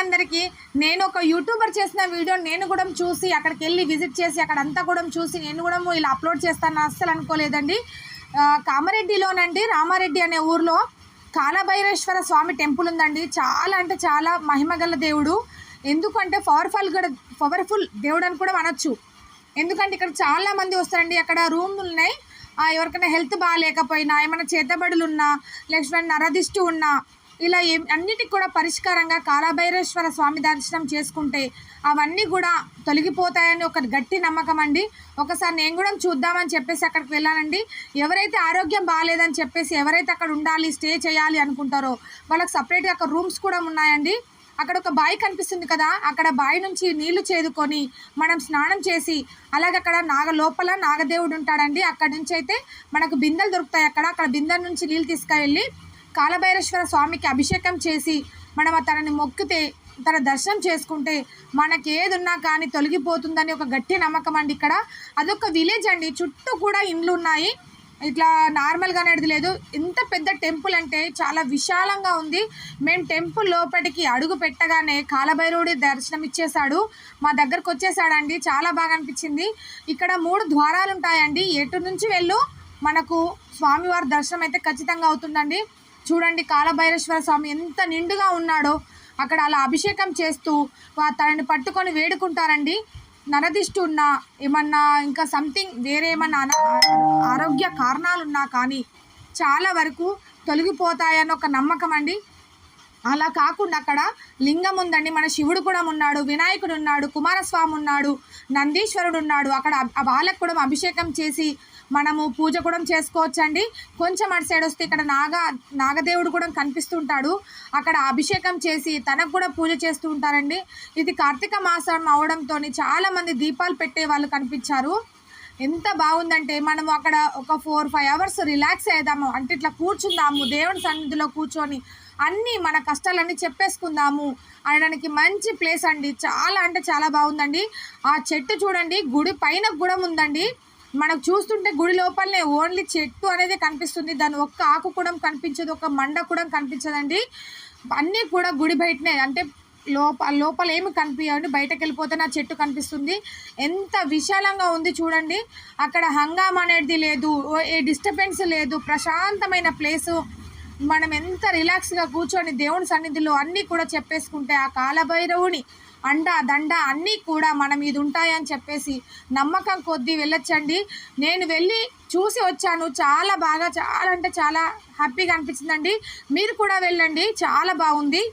అందరికీ. నేను ఒక యూట్యూబర్ చేసిన వీడియో నేను కూడా చూసి అక్కడికి వెళ్ళి విజిట్ చేసి అక్కడంతా కూడా చూసి నేను కూడా ఇలా అప్లోడ్ చేస్తాను అస్సలు అనుకోలేదండి. కామారెడ్డిలోనండి రామారెడ్డి అనే ఊర్లో కాలభైరేశ్వర స్వామి టెంపుల్ ఉందండి. చాలా అంటే చాలా మహిమగల దేవుడు. ఎందుకంటే పవర్ఫుల్ దేవుడు అని కూడా అనొచ్చు. ఎందుకంటే ఇక్కడ చాలామంది వస్తారండి. అక్కడ రూమ్లు ఉన్నాయి. ఎవరికైనా హెల్త్ బాగాలేకపోయినా, ఏమైనా చేతబడులు ఉన్నా, లేకపోతే నరదిష్టి ఉన్నా, ఇలా అన్నిటికి కూడా పరిష్కారంగా కాలభైరేశ్వర స్వామి దర్శనం చేసుకుంటే అవన్నీ కూడా తొలగిపోతాయని ఒక గట్టి నమ్మకం అండి. ఒకసారి నేను కూడా చూద్దామని చెప్పేసి అక్కడికి వెళ్ళానండి. ఎవరైతే ఆరోగ్యం బాగాలేదని చెప్పేసి ఎవరైతే అక్కడ ఉండాలి, స్టే చేయాలి అనుకుంటారో వాళ్ళకి సపరేట్గా అక్కడ రూమ్స్ కూడా ఉన్నాయండి. అక్కడ ఒక బావి కనిపిస్తుంది కదా, అక్కడ బావి నుంచి నీళ్లు చేదుకొని మనం స్నానం చేసి, అలాగే అక్కడ లోపల నాగదేవుడు ఉంటాడండి. అక్కడ నుంచి అయితే మనకు బిందెలు దొరుకుతాయి. అక్కడ బిందెల నుంచి నీళ్ళు తీసుకెళ్ళి కాలభైరేశ్వర స్వామికి అభిషేకం చేసి మనం తనని మొక్కితే, తన దర్శనం చేసుకుంటే మనకి ఏది ఉన్నా కానీ తొలగిపోతుందని ఒక గట్టి నమ్మకం అండి. ఇక్కడ అదొక విలేజ్ అండి. చుట్టూ కూడా ఇండ్లు ఉన్నాయి. ఇట్లా నార్మల్గా అనేది లేదు. ఇంత పెద్ద టెంపుల్ అంటే చాలా విశాలంగా ఉంది. మేము టెంపుల్ లోపలికి అడుగు పెట్టగానే కాలభైరవుడి దర్శనం ఇచ్చేశాడు, మా దగ్గరకు వచ్చేసాడండి. చాలా బాగా అనిపించింది. ఇక్కడ 3 ద్వారాలు ఉంటాయండి. ఎటు నుంచి వెళ్ళు మనకు స్వామివారి దర్శనం అయితే ఖచ్చితంగా అవుతుందండి. చూడండి కాలభైరేశ్వర స్వామి ఎంత నిండుగా ఉన్నాడో. అక్కడ అలా అభిషేకం చేస్తూ తనని పట్టుకొని వేడుకుంటారండి. నరదిష్టి ఉన్నా, ఏమన్నా ఇంకా సంథింగ్ వేరే ఏమన్నా ఆరోగ్య కారణాలున్నా కానీ చాలా వరకు తొలగిపోతాయని ఒక నమ్మకం అండి. అలా కాకుండా అక్కడ లింగం ఉందండి. మన శివుడు కూడా ఉన్నాడు, వినాయకుడు ఉన్నాడు, కుమారస్వామి ఉన్నాడు, నందీశ్వరుడు ఉన్నాడు. అక్కడ వాళ్ళకు కూడా అభిషేకం చేసి మనము పూజ కూడా చేసుకోవచ్చండి. కొంచెం అటు సైడ్ వస్తే ఇక్కడ నాగదేవుడు కూడా కనిపిస్తుంటాడు. అక్కడ అభిషేకం చేసి తనకు కూడా పూజ చేస్తూ ఉంటారండి. ఇది కార్తీక మాసం అవడంతో చాలామంది దీపాలు పెట్టే వాళ్ళు కనిపించారు. ఎంత బాగుందంటే మనము అక్కడ ఒక 4-5 అవర్స్ రిలాక్స్ అయ్యేదాము. అంటే ఇట్లా కూర్చుందాము, దేవుని సన్నిధిలో కూర్చొని అన్నీ మన కష్టాలన్నీ చెప్పేసుకుందాము అనడానికి మంచి ప్లేస్ అండి. చాలా అంటే చాలా బాగుందండి. ఆ చెట్టు చూడండి, గుడి పైన కూడా ఉందండి. మనకు చూస్తుంటే గుడి లోపలనే ఓన్లీ చెట్టు అనేది కనిపిస్తుంది. దాని ఒక్క ఆకు కూడా కనిపించదు, ఒక మండ కూడా కనిపించదండి. అన్నీ కూడా గుడి బయటనే, అంటే లోపల ఏమి కనిపించండి. బయటకు వెళ్ళిపోతే నా చెట్టు కనిపిస్తుంది. ఎంత విశాలంగా ఉంది చూడండి. అక్కడ హంగామా అనేది లేదు, ఏ డిస్టర్బెన్స్ లేదు, ప్రశాంతమైన ప్లేసు. మనం ఎంత రిలాక్స్గా కూర్చొని దేవుని సన్నిధిలో అన్నీ కూడా చెప్పేసుకుంటే ఆ కాలభైరవుని అండ దండ అన్నీ కూడా మన మీద ఉంటాయని చెప్పేసి నమ్మకం కొద్దీ వెళ్ళొచ్చండి. నేను వెళ్ళి చూసి వచ్చాను. చాలా బాగా, చాలా అంటే చాలా హ్యాపీగా అనిపించిందండి. మీరు కూడా వెళ్ళండి, చాలా బాగుంది.